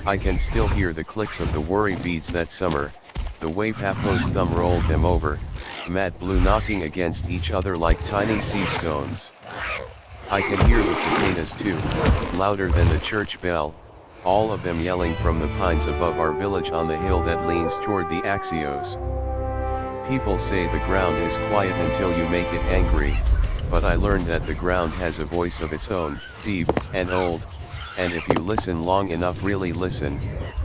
I can still hear the clicks of the worry beads that summer, the way Papo's thumb rolled them over, matte blue knocking against each other like tiny sea stones. I can hear the cicadas too, louder than the church bell, all of them yelling from the pines above our village on the hill that leans toward the Axios. People say the ground is quiet until you make it angry, but I learned that the ground has a voice of its own, deep and old, and if you listen long enough, really listen,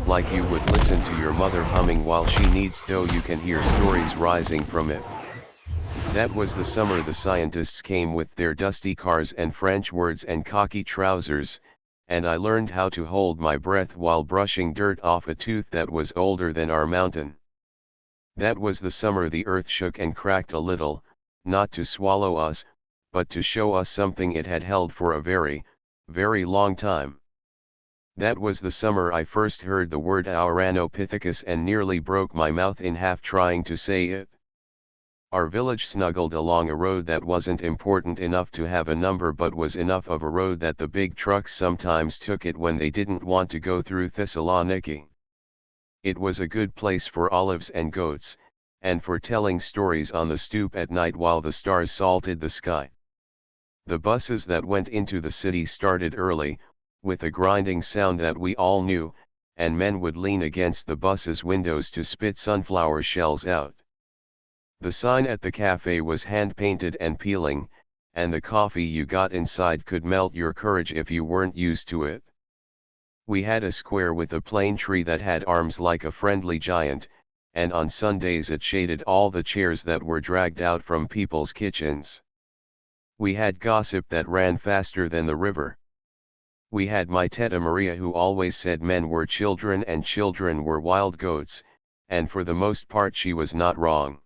like you would listen to your mother humming while she kneads dough, you can hear stories rising from it. That was the summer the scientists came with their dusty cars and French words and khaki trousers, and I learned how to hold my breath while brushing dirt off a tooth that was older than our mountain. That was the summer the earth shook and cracked a little, not to swallow us, but to show us something it had held for a very, very long time. That was the summer I first heard the word Ouranopithecus and nearly broke my mouth in half trying to say it. Our village snuggled along a road that wasn't important enough to have a number but was enough of a road that the big trucks sometimes took it when they didn't want to go through Thessaloniki. It was a good place for olives and goats, and for telling stories on the stoop at night while the stars salted the sky. The buses that went into the city started early, with a grinding sound that we all knew, and men would lean against the bus's windows to spit sunflower shells out. The sign at the cafe was hand-painted and peeling, and the coffee you got inside could melt your courage if you weren't used to it. We had a square with a plane tree that had arms like a friendly giant, and on Sundays it shaded all the chairs that were dragged out from people's kitchens. We had gossip that ran faster than the river. We had my Teta Maria who always said men were children and children were wild goats, and for the most part she was not wrong.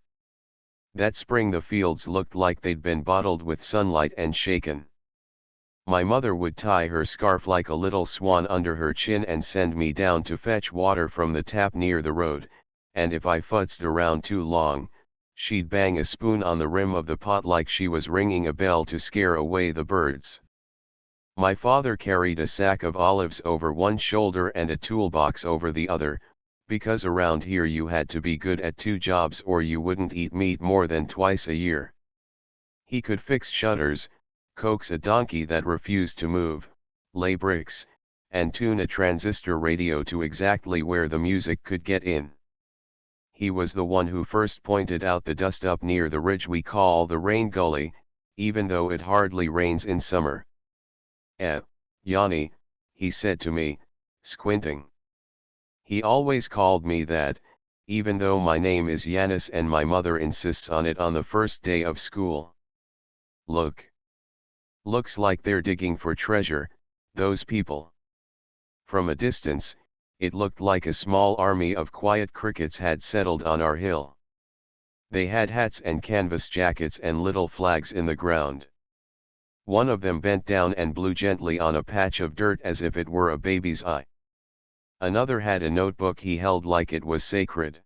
That spring the fields looked like they'd been bottled with sunlight and shaken. My mother would tie her scarf like a little swan under her chin and send me down to fetch water from the tap near the road, and if I futzed around too long, she'd bang a spoon on the rim of the pot like she was ringing a bell to scare away the birds. My father carried a sack of olives over one shoulder and a toolbox over the other, because around here you had to be good at 2 jobs or you wouldn't eat meat more than twice a year. He could fix shutters, coax a donkey that refused to move, lay bricks, and tune a transistor radio to exactly where the music could get in. He was the one who first pointed out the dust up near the ridge we call the Rain Gully, even though it hardly rains in summer. Yanni, he said to me, squinting. He always called me that, even though my name is Yanis and my mother insists on it on the first day of school. Look. Looks like they're digging for treasure, those people. From a distance, it looked like a small army of quiet crickets had settled on our hill. They had hats and canvas jackets and little flags in the ground. One of them bent down and blew gently on a patch of dirt as if it were a baby's eye. Another had a notebook he held like it was sacred.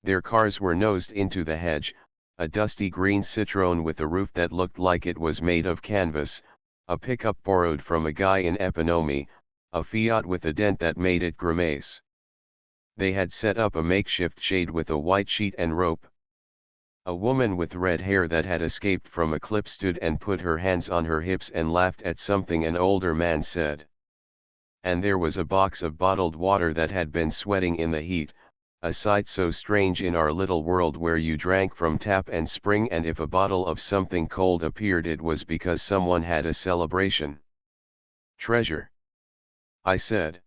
Their cars were nosed into the hedge, a dusty green Citroën with a roof that looked like it was made of canvas, a pickup borrowed from a guy in Epinomi, a Fiat with a dent that made it grimace. They had set up a makeshift shade with a white sheet and rope. A woman with red hair that had escaped from a clip stood and put her hands on her hips and laughed at something an older man said. And there was a box of bottled water that had been sweating in the heat, a sight so strange in our little world where you drank from tap and spring, and if a bottle of something cold appeared it was because someone had a celebration. Treasure, I said.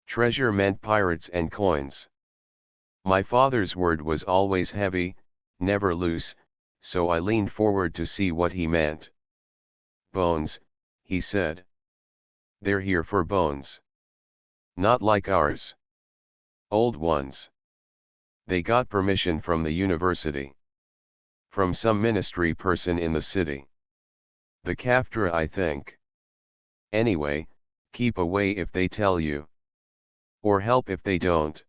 Treasure meant pirates and coins. My father's word was always heavy, never loose, so I leaned forward to see what he meant. Bones, he said. They're here for bones. Not like ours. Old ones. They got permission from the university. From some ministry person in the city. The Kafdra, I think. Anyway, keep away if they tell you. Or help if they don't.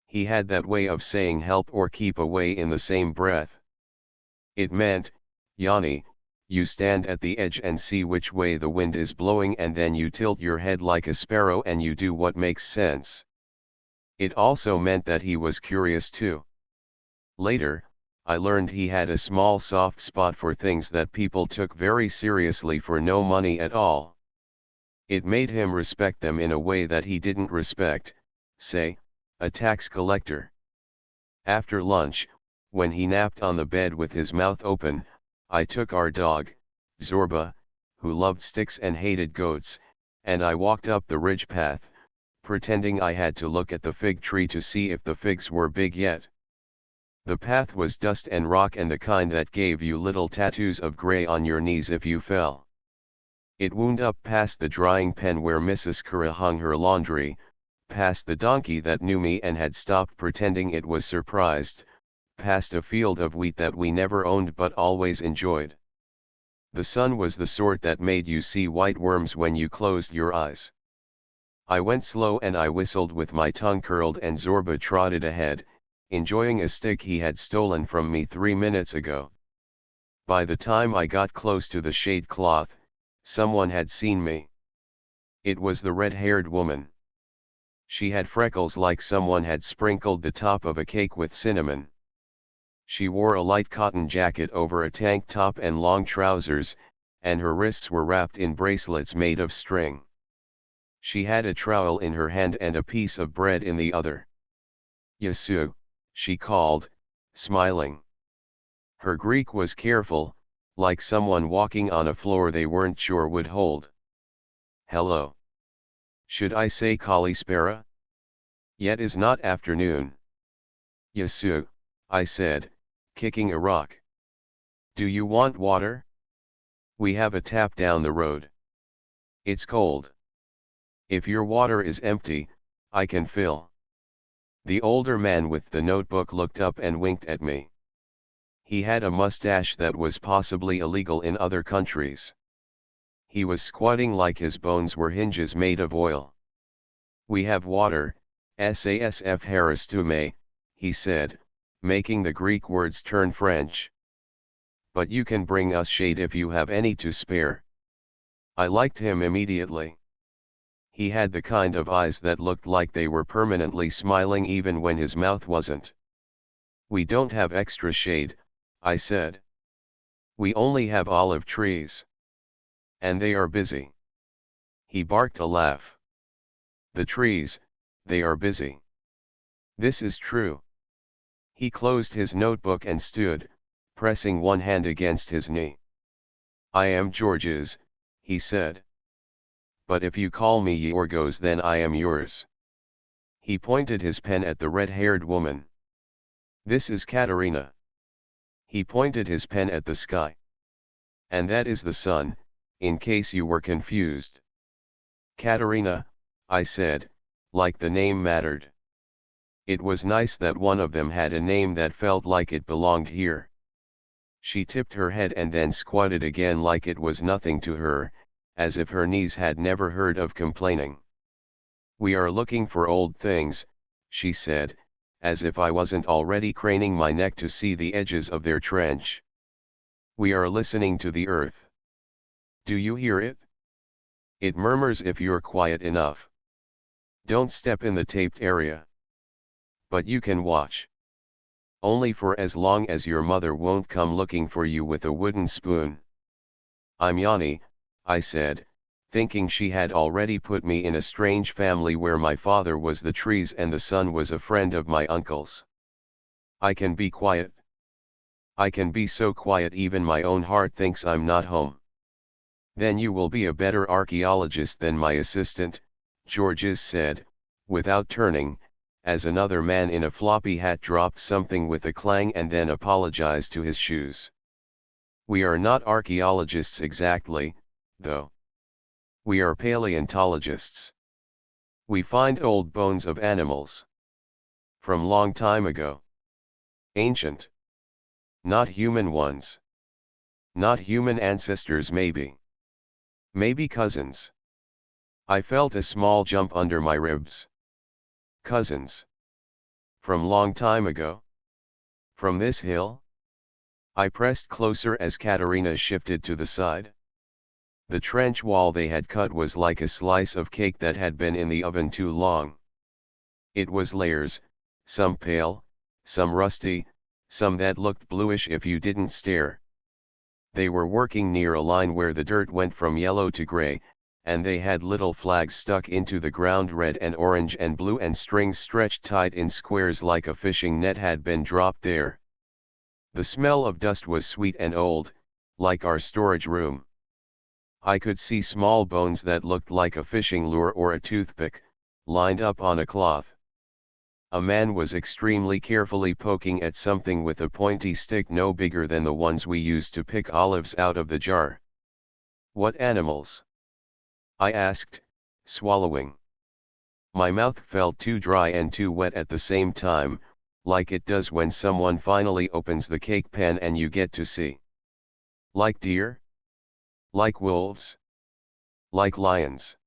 He had that way of saying help or keep away in the same breath. It meant, Yanni, You stand at the edge and see which way the wind is blowing, and then you tilt your head like a sparrow and you do what makes sense. It also meant that he was curious too. Later, I learned he had a small soft spot for things that people took very seriously for no money at all. It made him respect them in a way that he didn't respect, say, a tax collector. After lunch, when he napped on the bed with his mouth open, I took our dog, Zorba, who loved sticks and hated goats, and I walked up the ridge path, pretending I had to look at the fig tree to see if the figs were big yet. The path was dust and rock, and the kind that gave you little tattoos of gray on your knees if you fell. It wound up past the drying pen where Mrs. Kura hung her laundry, past the donkey that knew me and had stopped pretending it was surprised, past a field of wheat that we never owned but always enjoyed. The sun was the sort that made you see white worms when you closed your eyes. I went slow and I whistled with my tongue curled, and Zorba trotted ahead, enjoying a stick he had stolen from me 3 minutes ago. By the time I got close to the shade cloth, someone had seen me. It was the red-haired woman. She had freckles like someone had sprinkled the top of a cake with cinnamon. She wore a light cotton jacket over a tank top and long trousers, and her wrists were wrapped in bracelets made of string. She had a trowel in her hand and a piece of bread in the other. "Yesu," she called, smiling. Her Greek was careful, like someone walking on a floor they weren't sure would hold. "Hello. Should I say Kalispera? Yet is not afternoon." "Yesu," I said, kicking a rock. "Do you want water? We have a tap down the road. It's cold. If your water is empty, I can fill." The older man with the notebook looked up and winked at me. He had a mustache that was possibly illegal in other countries. He was squatting like his bones were hinges made of oil. "We have water, Sasf Haristume," he said, making the Greek words turn French. "But you can bring us shade if you have any to spare." I liked him immediately. He had the kind of eyes that looked like they were permanently smiling even when his mouth wasn't. "We don't have extra shade," I said. "We only have olive trees. And they are busy." He barked a laugh. "The trees, they are busy. This is true." He closed his notebook and stood, pressing one hand against his knee. "I am George's," he said. "But if you call me Yorgos, then I am yours." He pointed his pen at the red-haired woman. "This is Katerina." He pointed his pen at the sky. "And that is the sun, in case you were confused." "Katerina," I said, like the name mattered. It was nice that one of them had a name that felt like it belonged here. She tipped her head and then squatted again like it was nothing to her, as if her knees had never heard of complaining. "We are looking for old things," she said, as if I wasn't already craning my neck to see the edges of their trench. "We are listening to the earth. Do you hear it? It murmurs if you're quiet enough. Don't step in the taped area. But you can watch. Only for as long as your mother won't come looking for you with a wooden spoon." "I'm Yanni," I said, thinking she had already put me in a strange family where my father was the trees and the sun was a friend of my uncle's. "I can be quiet. I can be so quiet even my own heart thinks I'm not home." "Then you will be a better archaeologist than my assistant," Georges said, without turning, as another man in a floppy hat dropped something with a clang and then apologized to his shoes. "We are not archaeologists exactly, though. We are paleontologists. We find old bones of animals. From long time ago. Ancient. Not human ones. Not human ancestors maybe. Maybe cousins." I felt a small jump under my ribs. "Cousins. From long time ago? From this hill?" I pressed closer as Katerina shifted to the side. The trench wall they had cut was like a slice of cake that had been in the oven too long. It was layers, some pale, some rusty, some that looked bluish if you didn't stare. They were working near a line where the dirt went from yellow to gray, and they had little flags stuck into the ground, red and orange and blue, and strings stretched tight in squares like a fishing net had been dropped there. The smell of dust was sweet and old, like our storage room. I could see small bones that looked like a fishing lure or a toothpick, lined up on a cloth. A man was extremely carefully poking at something with a pointy stick no bigger than the ones we used to pick olives out of the jar. "What animals?" I asked, swallowing. My mouth felt too dry and too wet at the same time, like it does when someone finally opens the cake pan and you get to see. "Like deer? Like wolves? Like lions?"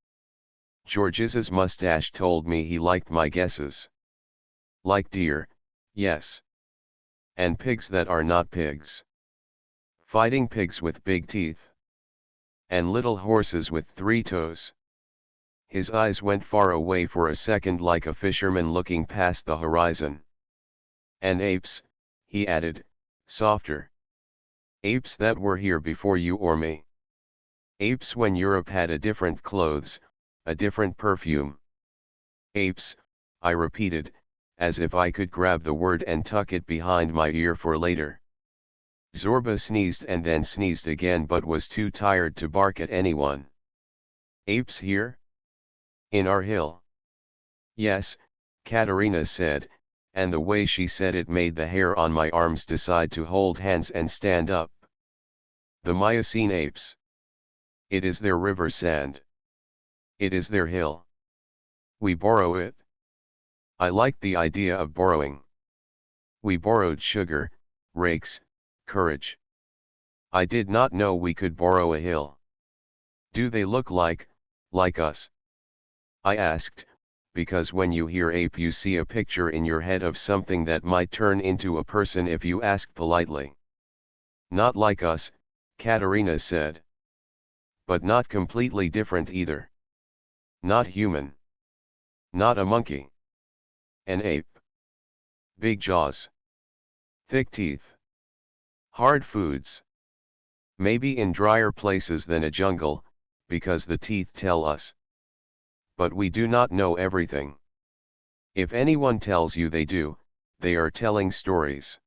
George's mustache told me he liked my guesses. "Like deer, yes. And pigs that are not pigs. Fighting pigs with big teeth. And little horses with 3 toes." His eyes went far away for a second like a fisherman looking past the horizon. "And apes," he added, softer. "Apes that were here before you or me. Apes when Europe had a different clothes, a different perfume." "Apes," I repeated, as if I could grab the word and tuck it behind my ear for later. Zorba sneezed and then sneezed again but was too tired to bark at anyone. "Apes here? In our hill?" "Yes," Katerina said, and the way she said it made the hair on my arms decide to hold hands and stand up. "The Miocene apes. It is their river sand. It is their hill. We borrow it." I liked the idea of borrowing. We borrowed sugar, rakes, courage. I did not know we could borrow a hill. "Do they look like us?" I asked, because when you hear ape you see a picture in your head of something that might turn into a person if you ask politely. "Not like us," Katerina said. "But not completely different either. Not human. Not a monkey. An ape. Big jaws. Thick teeth. Hard foods. Maybe in drier places than a jungle, because the teeth tell us. But we do not know everything. If anyone tells you they do, they are telling stories."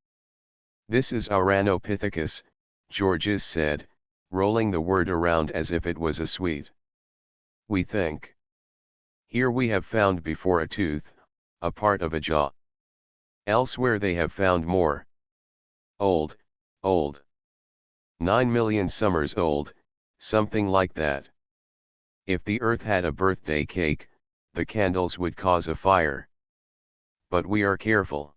"This is Ouranopithecus," Georges said, rolling the word around as if it was a sweet. "We think. Here we have found before a tooth, a part of a jaw. Elsewhere they have found more. Old, old. 9 million summers old, something like that. If the earth had a birthday cake, the candles would cause a fire. But we are careful.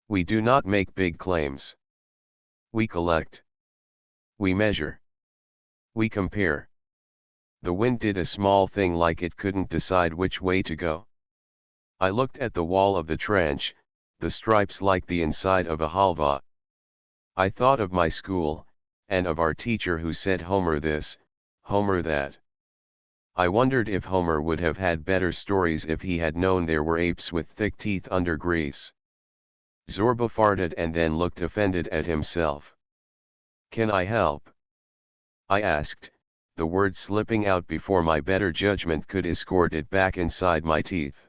We do not make big claims. We collect. We measure. We compare." The wind did a small thing like it couldn't decide which way to go. I looked at the wall of the trench, the stripes like the inside of a halva. I thought of my school, and of our teacher who said Homer this, Homer that. I wondered if Homer would have had better stories if he had known there were apes with thick teeth under Greece. Zorba farted and then looked offended at himself. "Can I help?" I asked, the word slipping out before my better judgment could escort it back inside my teeth.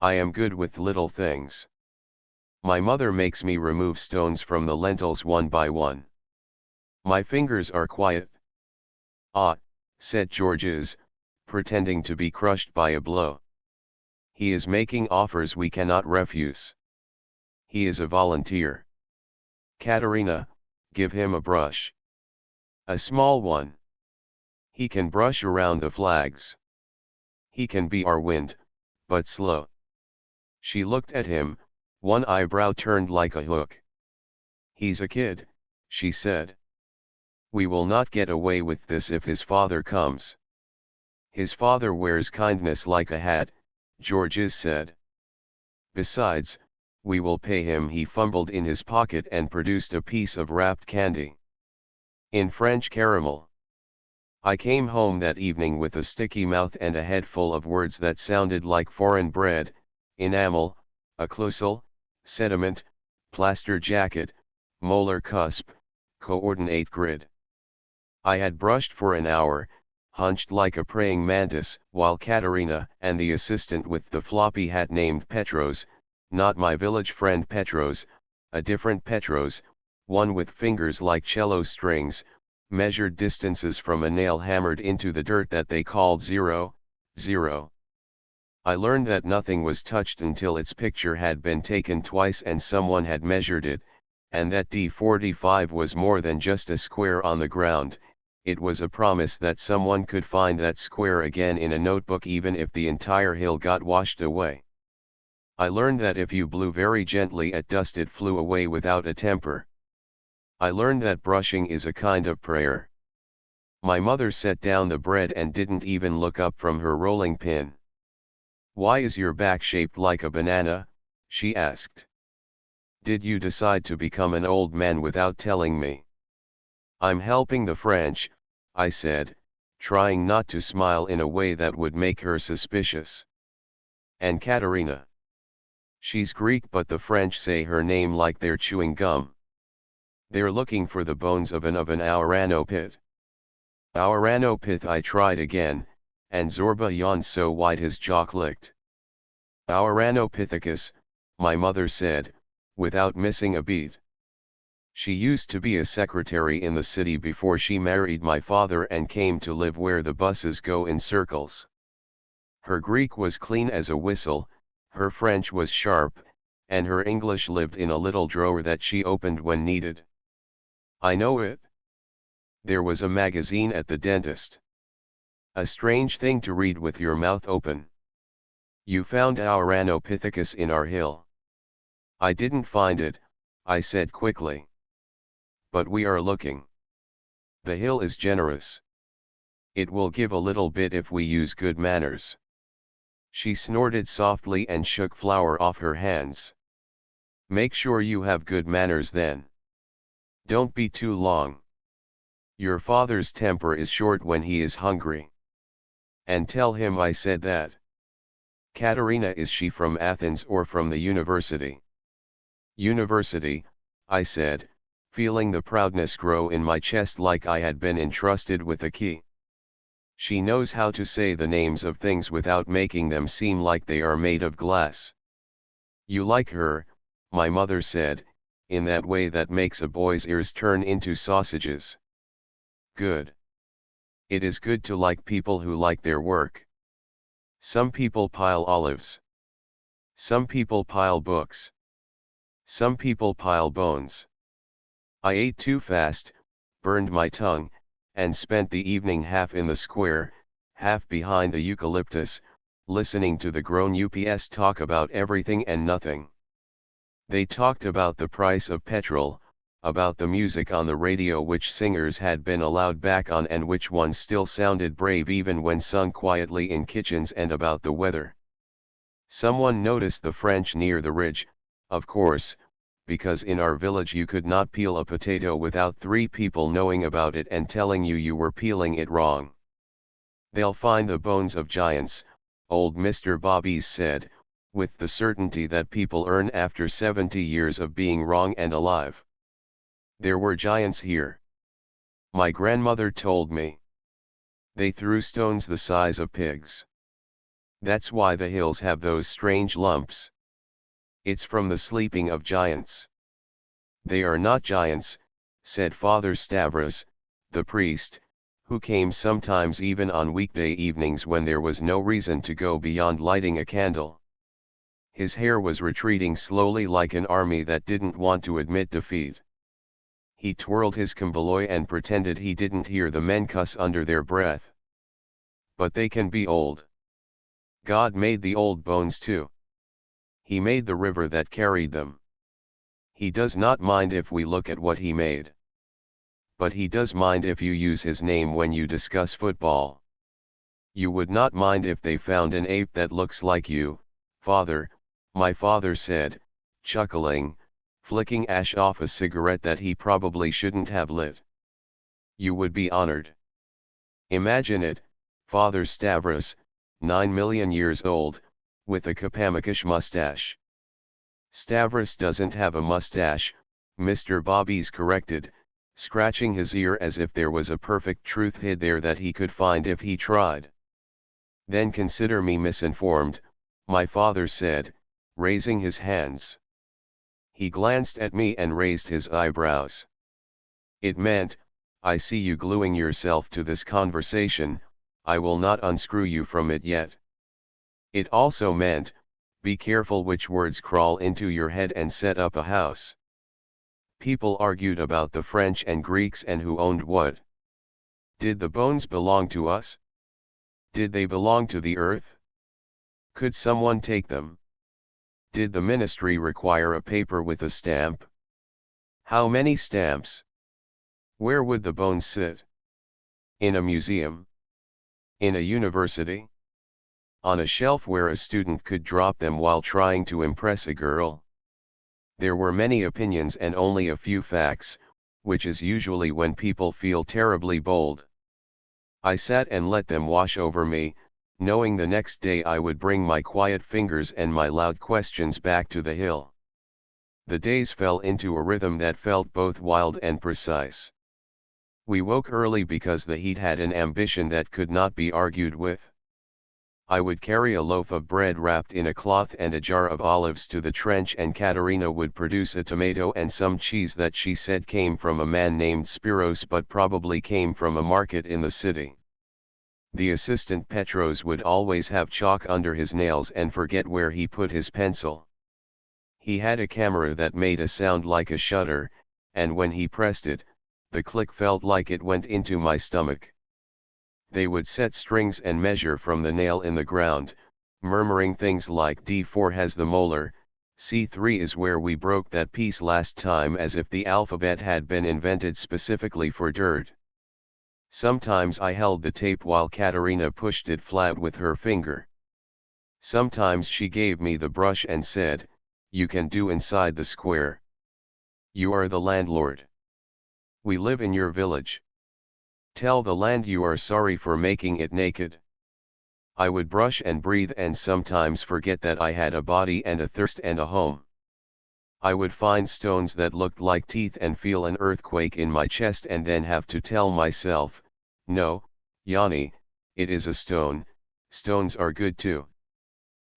"I am good with little things. My mother makes me remove stones from the lentils one by one. My fingers are quiet." "Ah," said Georges, pretending to be crushed by a blow. "He is making offers we cannot refuse. He is a volunteer. Katerina, give him a brush. A small one. He can brush around the flags. He can be our wind, but slow." She looked at him, one eyebrow turned like a hook. "He's a kid," she said. "We will not get away with this if his father comes." "His father wears kindness like a hat," Georges said. "Besides, we will pay him. He fumbled in his pocket and produced a piece of wrapped candy. In French, caramel. I came home that evening with a sticky mouth and a head full of words that sounded like foreign bread: enamel, occlusal, sediment, plaster jacket, molar cusp, coordinate grid. I had brushed for an hour, hunched like a praying mantis, while Katerina and the assistant with the floppy hat named Petros, not my village friend Petros, a different Petros, one with fingers like cello strings, measured distances from a nail hammered into the dirt that they called 0, 0. I learned that nothing was touched until its picture had been taken twice and someone had measured it, and that D45 was more than just a square on the ground. It was a promise that someone could find that square again in a notebook even if the entire hill got washed away. I learned that if you blew very gently at dust it flew away without a temper. I learned that brushing is a kind of prayer. My mother set down the bread and didn't even look up from her rolling pin. "Why is your back shaped like a banana?" she asked. "Did you decide to become an old man without telling me?" "I'm helping the French," I said, trying not to smile in a way that would make her suspicious. "And Katerina?" "She's Greek, but the French say her name like they're chewing gum. They're looking for the bones of an Ouranopith." "Ouranopith," I tried again, and Zorba yawned so wide his jaw clicked. "Ouranopithecus," my mother said, without missing a beat. She used to be a secretary in the city before she married my father and came to live where the buses go in circles. Her Greek was clean as a whistle, her French was sharp, and her English lived in a little drawer that she opened when needed. "I know it." There was a magazine at the dentist. "A strange thing to read with your mouth open. You found Ouranopithecus in our hill." "I didn't find it," I said quickly. "But we are looking. The hill is generous. It will give a little bit if we use good manners." She snorted softly and shook flour off her hands. "Make sure you have good manners then. Don't be too long. Your father's temper is short when he is hungry. And tell him I said that." "Katerina, is she from Athens or from the university?" "University," I said, feeling the proudness grow in my chest like I had been entrusted with a key. She knows how to say the names of things without making them seem like they are made of glass. "You like her," my mother said, in that way that makes a boy's ears turn into sausages. "Good. It is good to like people who like their work. Some people pile olives. Some people pile books. Some people pile bones." I ate too fast, burned my tongue, and spent the evening half in the square, half behind the eucalyptus, listening to the grown UPS talk about everything and nothing. They talked about the price of petrol, about the music on the radio, which singers had been allowed back on and which ones still sounded brave even when sung quietly in kitchens, and about the weather. Someone noticed the French near the ridge, of course, because in our village you could not peel a potato without 3 people knowing about it and telling you were peeling it wrong. "They'll find the bones of giants," old Mr. Bobbies said, with the certainty that people earn after 70 years of being wrong and alive. "There were giants here. My grandmother told me. They threw stones the size of pigs. That's why the hills have those strange lumps. It's from the sleeping of giants." "They are not giants," said Father Stavros, the priest, who came sometimes even on weekday evenings when there was no reason to go beyond lighting a candle. His hair was retreating slowly like an army that didn't want to admit defeat. He twirled his kambaloy and pretended he didn't hear the men cuss under their breath. "But they can be old. God made the old bones too. He made the river that carried them. He does not mind if we look at what he made. But he does mind if you use his name when you discuss football. You would not mind if they found an ape that looks like you, father," my father said, chuckling, flicking ash off a cigarette that he probably shouldn't have lit. You would be honored. Imagine it, Father Stavros, 9 million years old, with a Kapamakash mustache. Stavros doesn't have a mustache, Mr. Bobby's corrected, scratching his ear as if there was a perfect truth hid there that he could find if he tried. Then consider me misinformed, my father said, raising his hands. He glanced at me and raised his eyebrows. It meant, I see you gluing yourself to this conversation, I will not unscrew you from it yet. It also meant, be careful which words crawl into your head and set up a house. People argued about the French and Greeks and who owned what. Did the bones belong to us? Did they belong to the earth? Could someone take them? Did the ministry require a paper with a stamp? How many stamps? Where would the bones sit? In a museum? In a university? On a shelf where a student could drop them while trying to impress a girl? There were many opinions and only a few facts, which is usually when people feel terribly bold. I sat and let them wash over me, knowing the next day I would bring my quiet fingers and my loud questions back to the hill. The days fell into a rhythm that felt both wild and precise. We woke early because the heat had an ambition that could not be argued with. I would carry a loaf of bread wrapped in a cloth and a jar of olives to the trench, and Katerina would produce a tomato and some cheese that she said came from a man named Spiros but probably came from a market in the city. The assistant Petros would always have chalk under his nails and forget where he put his pencil. He had a camera that made a sound like a shutter, and when he pressed it, the click felt like it went into my stomach. They would set strings and measure from the nail in the ground, murmuring things like D4 has the molar, C3 is where we broke that piece last time, as if the alphabet had been invented specifically for dirt. Sometimes I held the tape while Katerina pushed it flat with her finger. Sometimes she gave me the brush and said, "You can do inside the square. You are the landlord. We live in your village. Tell the land you are sorry for making it naked." I would brush and breathe and sometimes forget that I had a body and a thirst and a home. I would find stones that looked like teeth and feel an earthquake in my chest and then have to tell myself, "No, Yanni, it is a stone, stones are good too."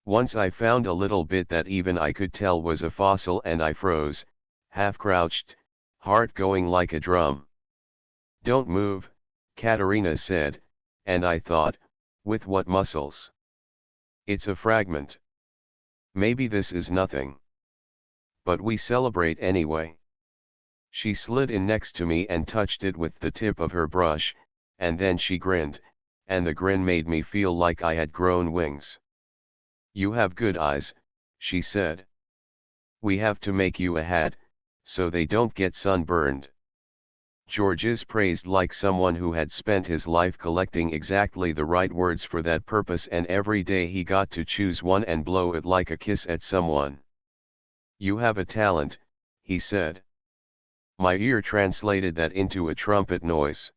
Once I found a little bit that even I could tell was a fossil and I froze, half crouched, heart going like a drum. "Don't move," Katerina said, and I thought, with what muscles? It's a fragment. Maybe this is nothing. But we celebrate anyway. She slid in next to me and touched it with the tip of her brush, and then she grinned, and the grin made me feel like I had grown wings. "You have good eyes," she said. "We have to make you a hat, so they don't get sunburned." George is praised like someone who had spent his life collecting exactly the right words for that purpose, and every day he got to choose one and blow it like a kiss at someone. "You have a talent," he said. My ear translated that into a trumpet noise.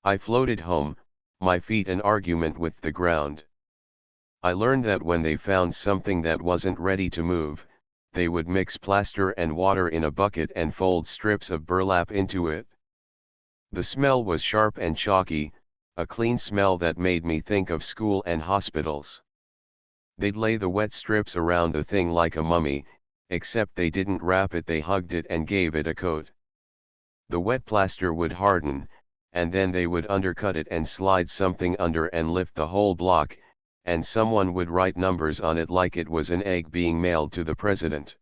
I floated home, my feet in argument with the ground. I learned that when they found something that wasn't ready to move, they would mix plaster and water in a bucket and fold strips of burlap into it. The smell was sharp and chalky, a clean smell that made me think of school and hospitals. They'd lay the wet strips around the thing like a mummy, except they didn't wrap it, they hugged it and gave it a coat. The wet plaster would harden, and then they would undercut it and slide something under and lift the whole block, and someone would write numbers on it like it was an egg being mailed to the president.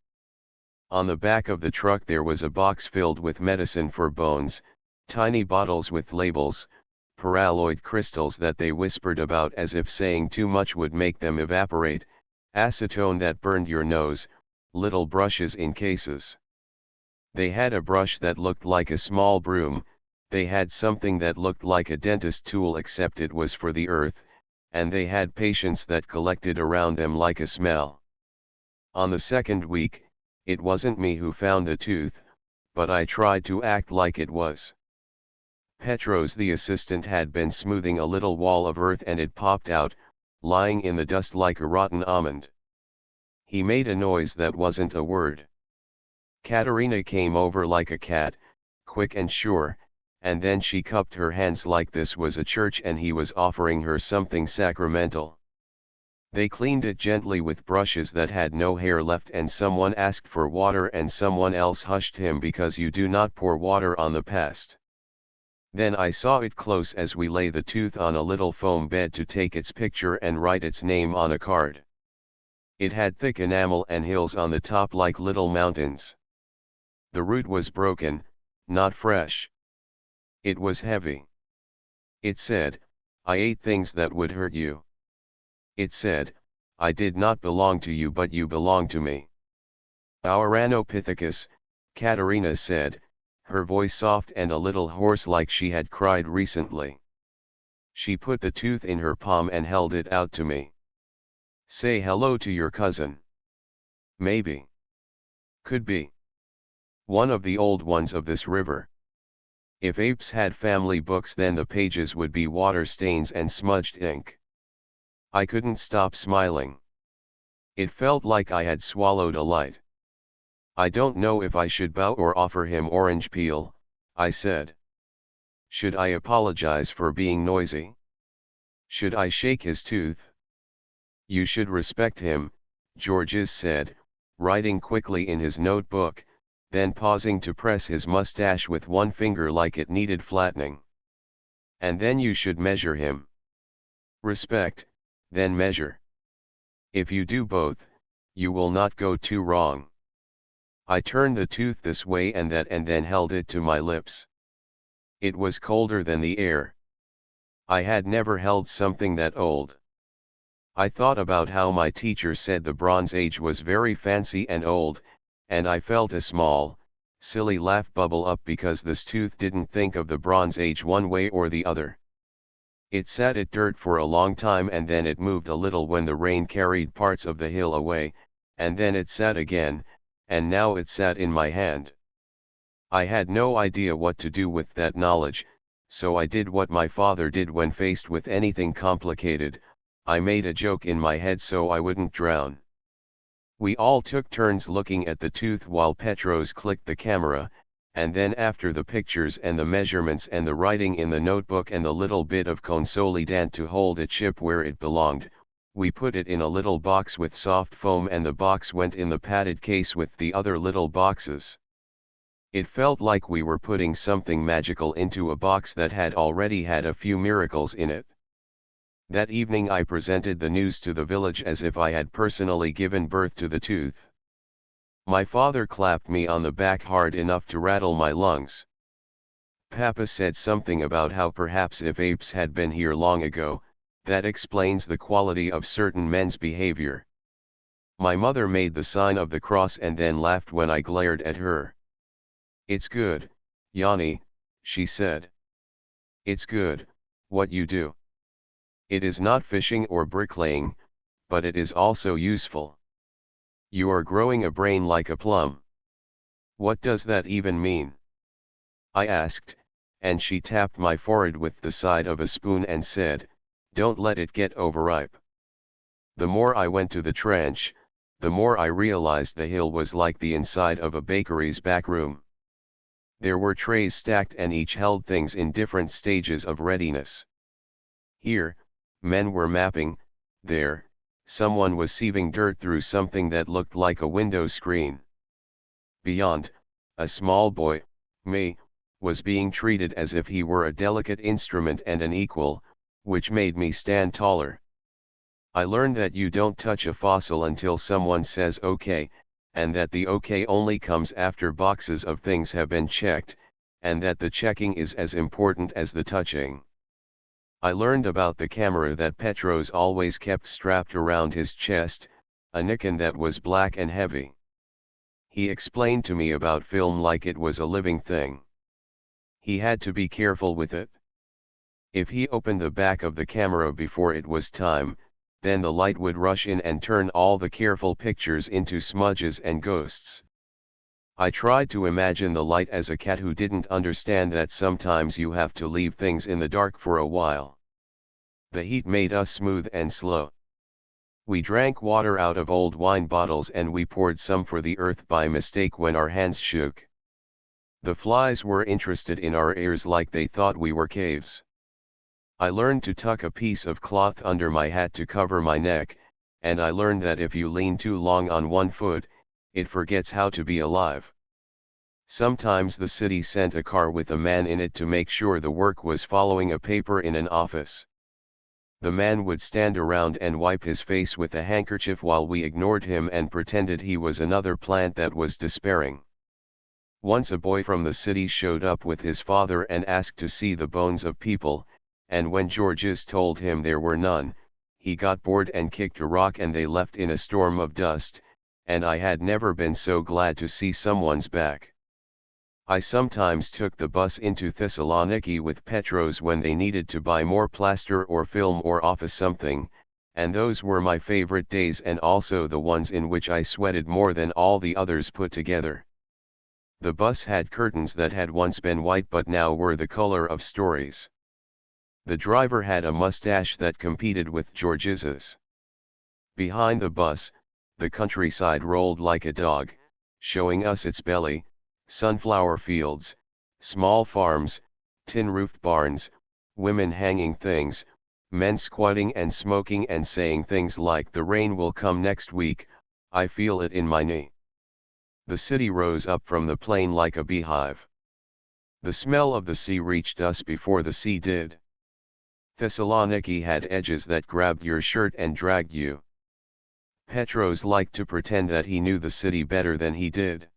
On the back of the truck there was a box filled with medicine for bones, tiny bottles with labels, paraloid crystals that they whispered about as if saying too much would make them evaporate, acetone that burned your nose, little brushes in cases. They had a brush that looked like a small broom, they had something that looked like a dentist tool except it was for the earth, and they had patients that collected around them like a smell. On the second week, It wasn't me who found the tooth, but I tried to act like it was. Petros the assistant had been smoothing a little wall of earth and it popped out, lying in the dust like a rotten almond. He made a noise that wasn't a word. Katerina came over like a cat, quick and sure, and then she cupped her hands like this was a church and he was offering her something sacramental. They cleaned it gently with brushes that had no hair left and someone asked for water and someone else hushed him because you do not pour water on the past. Then I saw it close as we lay the tooth on a little foam bed to take its picture and write its name on a card. It had thick enamel and hills on the top like little mountains. The root was broken, not fresh. It was heavy. It said, I ate things that would hurt you. It said, I did not belong to you but you belong to me. Ouranopithecus, Katerina said, her voice soft and a little hoarse like she had cried recently. She put the tooth in her palm and held it out to me. Say hello to your cousin. Maybe. Could be. One of the old ones of this river. If apes had family books then the pages would be water stains and smudged ink. I couldn't stop smiling. It felt like I had swallowed a light. I don't know if I should bow or offer him orange peel, I said. Should I apologize for being noisy? Should I shake his tooth? You should respect him, Georges said, writing quickly in his notebook, then pausing to press his mustache with one finger like it needed flattening. And then you should measure him. Respect, then measure. If you do both, you will not go too wrong. I turned the tooth this way and that and then held it to my lips. It was colder than the air. I had never held something that old. I thought about how my teacher said the Bronze Age was very fancy and old, and I felt a small, silly laugh bubble up because this tooth didn't think of the Bronze Age one way or the other. It sat at dirt for a long time and then it moved a little when the rain carried parts of the hill away, and then it sat again, and now it sat in my hand. I had no idea what to do with that knowledge, so I did what my father did when faced with anything complicated. I made a joke in my head so I wouldn't drown. We all took turns looking at the tooth while Petros clicked the camera, and then after the pictures and the measurements and the writing in the notebook and the little bit of consolidant to hold a chip where it belonged, we put it in a little box with soft foam and the box went in the padded case with the other little boxes. It felt like we were putting something magical into a box that had already had a few miracles in it. That evening I presented the news to the village as if I had personally given birth to the tooth. My father clapped me on the back hard enough to rattle my lungs. Papa said something about how perhaps if apes had been here long ago, that explains the quality of certain men's behavior. My mother made the sign of the cross and then laughed when I glared at her. It's good, Yanni, she said. It's good, what you do. It is not fishing or bricklaying, but it is also useful. You are growing a brain like a plum. What does that even mean? I asked, and she tapped my forehead with the side of a spoon and said, don't let it get overripe. The more I went to the trench, the more I realized the hill was like the inside of a bakery's back room. There were trays stacked and each held things in different stages of readiness. Here, men were mapping, there, someone was sieving dirt through something that looked like a window screen. Beyond, a small boy, me, was being treated as if he were a delicate instrument and an equal, which made me stand taller. I learned that you don't touch a fossil until someone says okay, and that the okay only comes after boxes of things have been checked, and that the checking is as important as the touching. I learned about the camera that Petros always kept strapped around his chest, a Nikon that was black and heavy. He explained to me about film like it was a living thing. He had to be careful with it. If he opened the back of the camera before it was time, then the light would rush in and turn all the careful pictures into smudges and ghosts. I tried to imagine the light as a cat who didn't understand that sometimes you have to leave things in the dark for a while. The heat made us smooth and slow. We drank water out of old wine bottles and we poured some for the earth by mistake when our hands shook. The flies were interested in our ears like they thought we were caves. I learned to tuck a piece of cloth under my hat to cover my neck, and I learned that if you lean too long on one foot, it forgets how to be alive. Sometimes the city sent a car with a man in it to make sure the work was following a paper in an office. The man would stand around and wipe his face with a handkerchief while we ignored him and pretended he was another plant that was despairing. Once a boy from the city showed up with his father and asked to see the bones of people, and when Georges told him there were none, he got bored and kicked a rock and they left in a storm of dust, and I had never been so glad to see someone's back. I sometimes took the bus into Thessaloniki with Petros when they needed to buy more plaster or film or office something, and those were my favorite days and also the ones in which I sweated more than all the others put together. The bus had curtains that had once been white but now were the color of stories. The driver had a mustache that competed with Georges's. Behind the bus, the countryside rolled like a dog, showing us its belly, sunflower fields, small farms, tin-roofed barns, women hanging things, men squatting and smoking and saying things like "the rain will come next week, I feel it in my knee." The city rose up from the plain like a beehive. The smell of the sea reached us before the sea did. Thessaloniki had edges that grabbed your shirt and dragged you. Petros liked to pretend that he knew the city better than he did.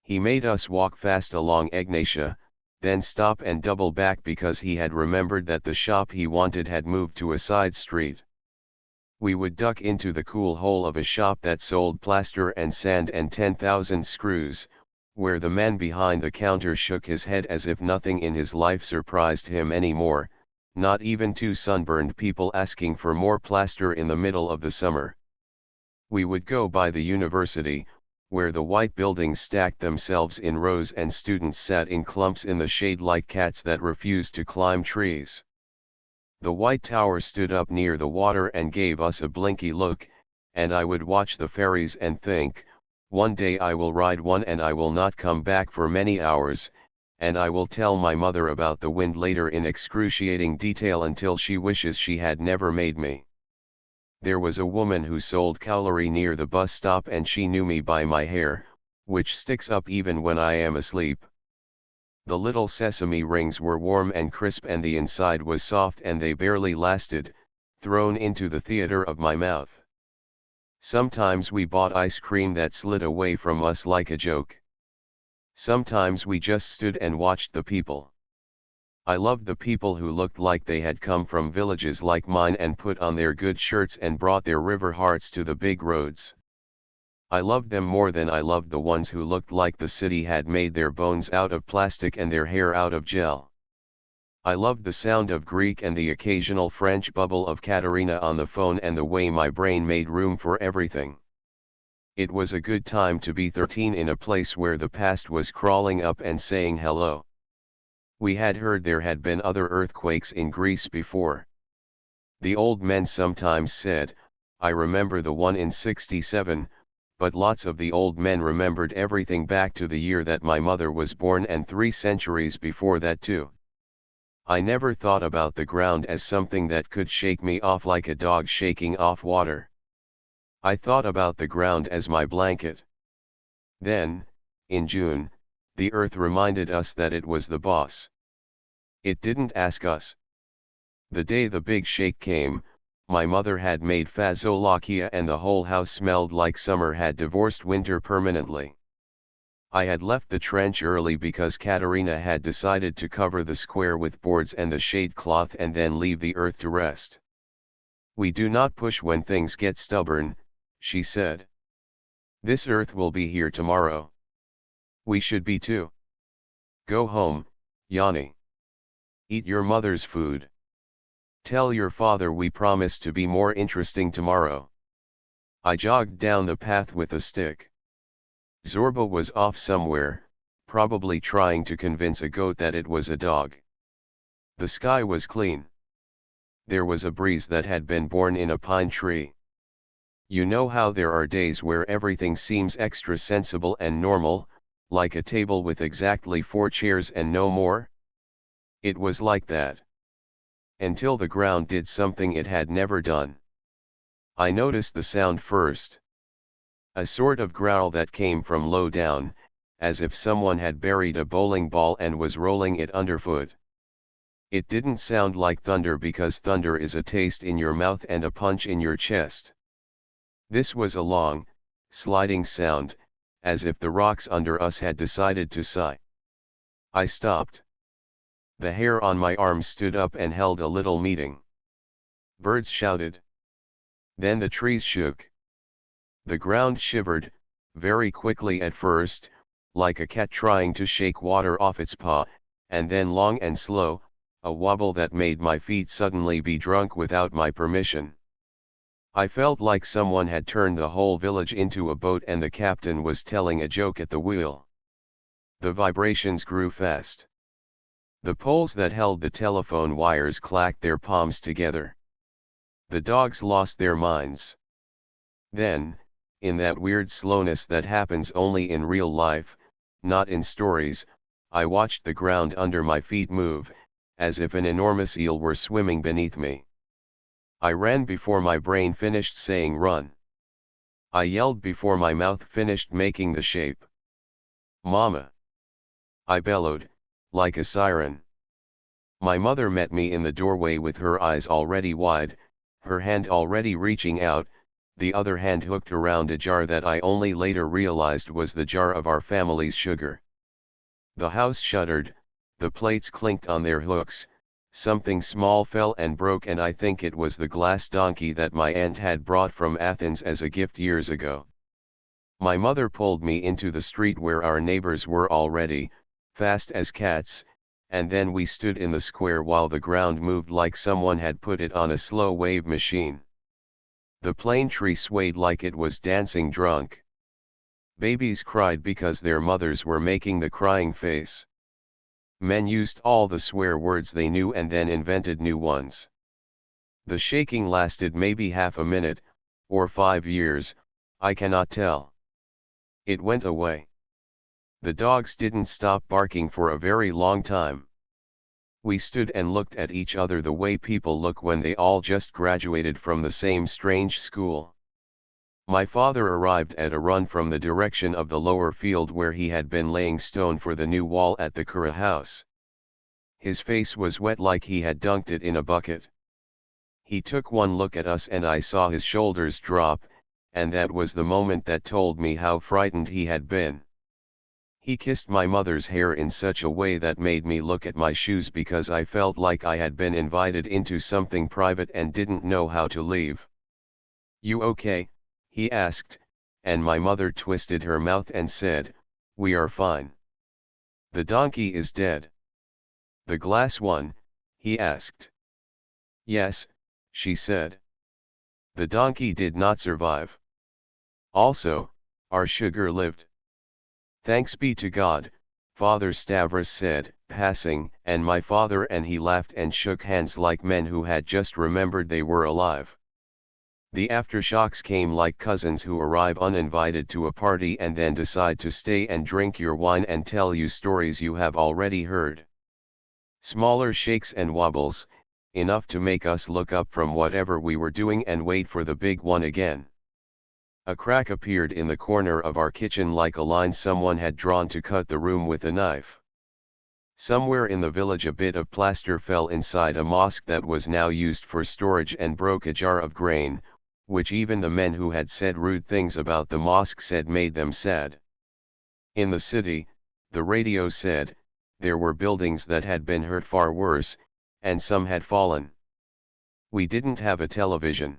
He made us walk fast along Egnatia, then stop and double back because he had remembered that the shop he wanted had moved to a side street. We would duck into the cool hole of a shop that sold plaster and sand and 10,000 screws, where the man behind the counter shook his head as if nothing in his life surprised him anymore, not even two sunburned people asking for more plaster in the middle of the summer. We would go by the university, where the white buildings stacked themselves in rows and students sat in clumps in the shade like cats that refused to climb trees. The white tower stood up near the water and gave us a blinky look, and I would watch the ferries and think, one day I will ride one and I will not come back for many hours, and I will tell my mother about the wind later in excruciating detail until she wishes she had never made me. There was a woman who sold cutlery near the bus stop and she knew me by my hair, which sticks up even when I am asleep. The little sesame rings were warm and crisp and the inside was soft and they barely lasted, thrown into the theater of my mouth. Sometimes we bought ice cream that slid away from us like a joke. Sometimes we just stood and watched the people. I loved the people who looked like they had come from villages like mine and put on their good shirts and brought their river hearts to the big roads. I loved them more than I loved the ones who looked like the city had made their bones out of plastic and their hair out of gel. I loved the sound of Greek and the occasional French bubble of Katerina on the phone and the way my brain made room for everything. It was a good time to be 13 in a place where the past was crawling up and saying hello. We had heard there had been other earthquakes in Greece before. The old men sometimes said, I remember the one in 67, but lots of the old men remembered everything back to the year that my mother was born and 3 centuries before that too. I never thought about the ground as something that could shake me off like a dog shaking off water. I thought about the ground as my blanket. Then, in June, the earth reminded us that it was the boss. It didn't ask us. The day the big shake came, my mother had made fazolakia and the whole house smelled like summer had divorced winter permanently. I had left the trench early because Katerina had decided to cover the square with boards and the shade cloth and then leave the earth to rest. We do not push when things get stubborn, she said. This earth will be here tomorrow. We should be too. Go home, Yanni. Eat your mother's food. Tell your father we promise to be more interesting tomorrow. I jogged down the path with a stick. Zorba was off somewhere, probably trying to convince a goat that it was a dog. The sky was clean. There was a breeze that had been born in a pine tree. You know how there are days where everything seems extra sensible and normal, like a table with exactly 4 chairs and no more? It was like that. Until the ground did something it had never done. I noticed the sound first. A sort of growl that came from low down, as if someone had buried a bowling ball and was rolling it underfoot. It didn't sound like thunder because thunder is a taste in your mouth and a punch in your chest. This was a long, sliding sound, as if the rocks under us had decided to sigh. I stopped. The hair on my arm stood up and held a little meeting. Birds shouted. Then the trees shook. The ground shivered, very quickly at first, like a cat trying to shake water off its paw, and then long and slow, a wobble that made my feet suddenly be drunk without my permission. I felt like someone had turned the whole village into a boat and the captain was telling a joke at the wheel. The vibrations grew fast. The poles that held the telephone wires clacked their palms together. The dogs lost their minds. Then, in that weird slowness that happens only in real life, not in stories, I watched the ground under my feet move, as if an enormous eel were swimming beneath me. I ran before my brain finished saying run. I yelled before my mouth finished making the shape. Mama! I bellowed, like a siren. My mother met me in the doorway with her eyes already wide, her hand already reaching out, the other hand hooked around a jar that I only later realized was the jar of our family's sugar. The house shuddered, the plates clinked on their hooks, something small fell and broke, and I think it was the glass donkey that my aunt had brought from Athens as a gift years ago. My mother pulled me into the street where our neighbors were already, fast as cats, and then we stood in the square while the ground moved like someone had put it on a slow wave machine. The plane tree swayed like it was dancing drunk. Babies cried because their mothers were making the crying face. Men used all the swear words they knew and then invented new ones. The shaking lasted maybe half a minute, or 5 years, I cannot tell. It went away. The dogs didn't stop barking for a very long time. We stood and looked at each other the way people look when they all just graduated from the same strange school. My father arrived at a run from the direction of the lower field where he had been laying stone for the new wall at the Kura house. His face was wet like he had dunked it in a bucket. He took one look at us and I saw his shoulders drop, and that was the moment that told me how frightened he had been. He kissed my mother's hair in such a way that made me look at my shoes because I felt like I had been invited into something private and didn't know how to leave. "You okay?" he asked, and my mother twisted her mouth and said, "We are fine." "The donkey is dead." "The glass one?" he asked. "Yes," she said. "The donkey did not survive. Also, our sugar lived." "Thanks be to God," Father Stavros said, passing, and my father and he laughed and shook hands like men who had just remembered they were alive. The aftershocks came like cousins who arrive uninvited to a party and then decide to stay and drink your wine and tell you stories you have already heard. Smaller shakes and wobbles, enough to make us look up from whatever we were doing and wait for the big one again. A crack appeared in the corner of our kitchen like a line someone had drawn to cut the room with a knife. Somewhere in the village a bit of plaster fell inside a mosque that was now used for storage and broke a jar of grain, which even the men who had said rude things about the mosque said made them sad. In the city, the radio said, there were buildings that had been hurt far worse, and some had fallen. We didn't have a television.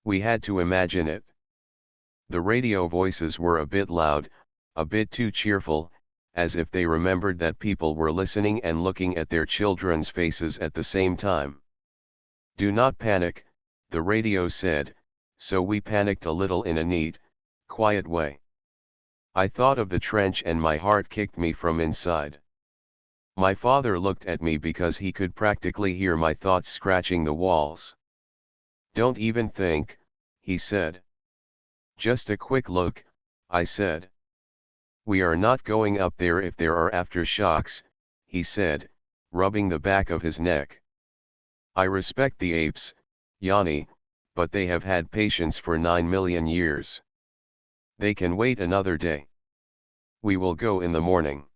We had to imagine it. The radio voices were a bit loud, a bit too cheerful, as if they remembered that people were listening and looking at their children's faces at the same time. "Do not panic," the radio said, so we panicked a little in a neat, quiet way. I thought of the trench and my heart kicked me from inside. My father looked at me because he could practically hear my thoughts scratching the walls. "Don't even think," he said. "Just a quick look," I said. "We are not going up there if there are aftershocks," he said, rubbing the back of his neck. "I respect the apes, Yanni, but they have had patience for 9 million years. They can wait another day. We will go in the morning.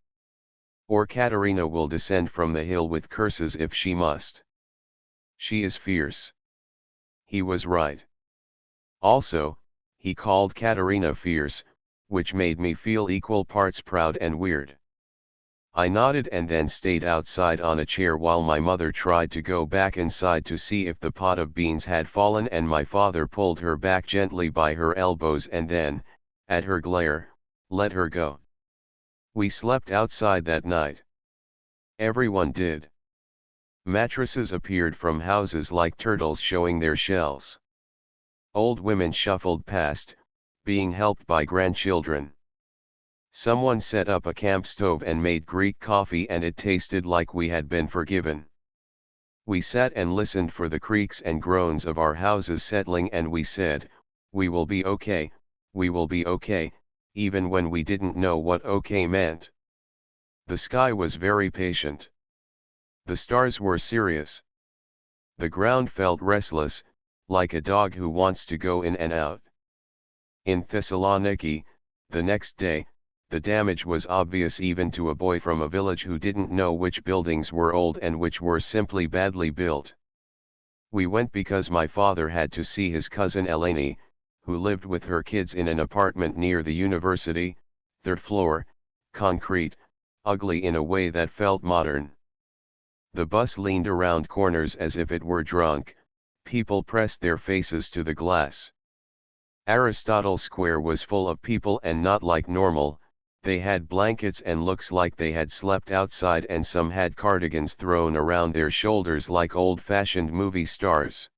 Or Katerina will descend from the hill with curses if she must. She is fierce." He was right. Also, he called Katerina fierce, which made me feel equal parts proud and weird. I nodded and then stayed outside on a chair while my mother tried to go back inside to see if the pot of beans had fallen, and my father pulled her back gently by her elbows and then, at her glare, let her go. We slept outside that night. Everyone did. Mattresses appeared from houses like turtles showing their shells. Old women shuffled past, being helped by grandchildren. Someone set up a camp stove and made Greek coffee, and it tasted like we had been forgiven. We sat and listened for the creaks and groans of our houses settling, and we said, "We will be okay, we will be okay," even when we didn't know what okay meant. The sky was very patient. The stars were serious. The ground felt restless, like a dog who wants to go in and out. In Thessaloniki, the next day, the damage was obvious even to a boy from a village who didn't know which buildings were old and which were simply badly built. We went because my father had to see his cousin Eleni, who lived with her kids in an apartment near the university, 3rd floor, concrete, ugly in a way that felt modern. The bus leaned around corners as if it were drunk, people pressed their faces to the glass. Aristotle Square was full of people, and not like normal. They had blankets and looks like they had slept outside, and some had cardigans thrown around their shoulders like old-fashioned movie stars.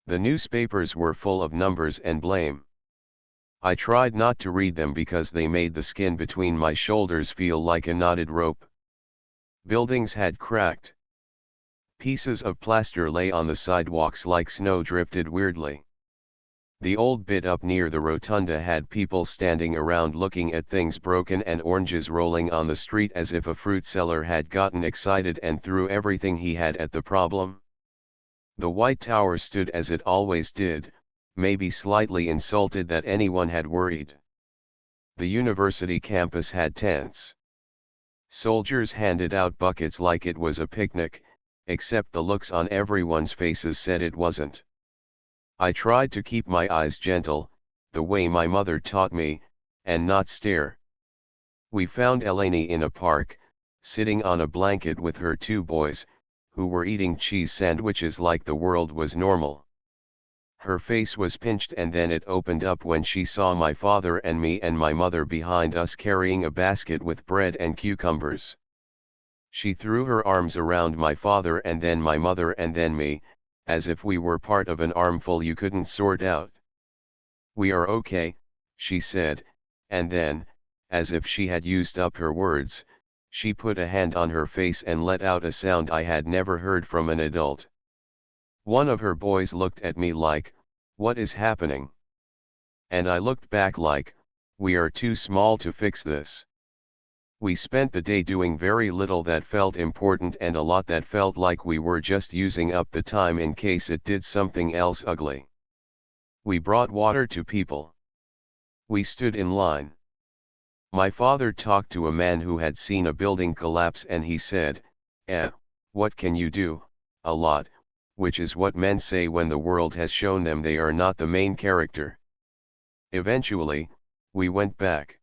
The newspapers were full of numbers and blame. I tried not to read them because they made the skin between my shoulders feel like a knotted rope. Buildings had cracked. Pieces of plaster lay on the sidewalks like snow drifted weirdly. The old bit up near the rotunda had people standing around looking at things broken and oranges rolling on the street as if a fruit seller had gotten excited and threw everything he had at the problem. The White Tower stood as it always did, maybe slightly insulted that anyone had worried. The university campus had tents. Soldiers handed out buckets like it was a picnic, except the looks on everyone's faces said it wasn't. I tried to keep my eyes gentle, the way my mother taught me, and not stare. We found Eleni in a park, sitting on a blanket with her 2 boys, who were eating cheese sandwiches like the world was normal. Her face was pinched and then it opened up when she saw my father and me and my mother behind us carrying a basket with bread and cucumbers. She threw her arms around my father and then my mother and then me, as if we were part of an armful you couldn't sort out. "We are okay," she said, and then, as if she had used up her words, she put a hand on her face and let out a sound I had never heard from an adult. One of her boys looked at me like, "What is happening?" And I looked back like, "We are too small to fix this." We spent the day doing very little that felt important and a lot that felt like we were just using up the time in case it did something else ugly. We brought water to people. We stood in line. My father talked to a man who had seen a building collapse and he said, "What can you do?" A lot, which is what men say when the world has shown them they are not the main character. Eventually, we went back.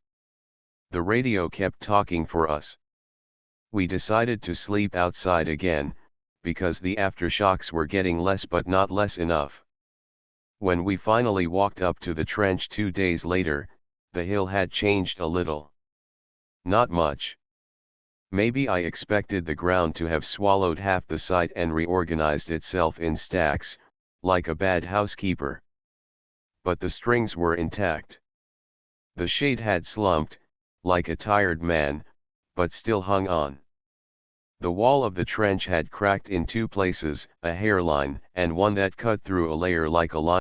The radio kept talking for us. We decided to sleep outside again, because the aftershocks were getting less but not less enough. When we finally walked up to the trench 2 days later, the hill had changed a little. Not much. Maybe I expected the ground to have swallowed half the site and reorganized itself in stacks, like a bad housekeeper. But the strings were intact. The shade had slumped, like a tired man, but still hung on. The wall of the trench had cracked in two places, a hairline and one that cut through a layer like a line.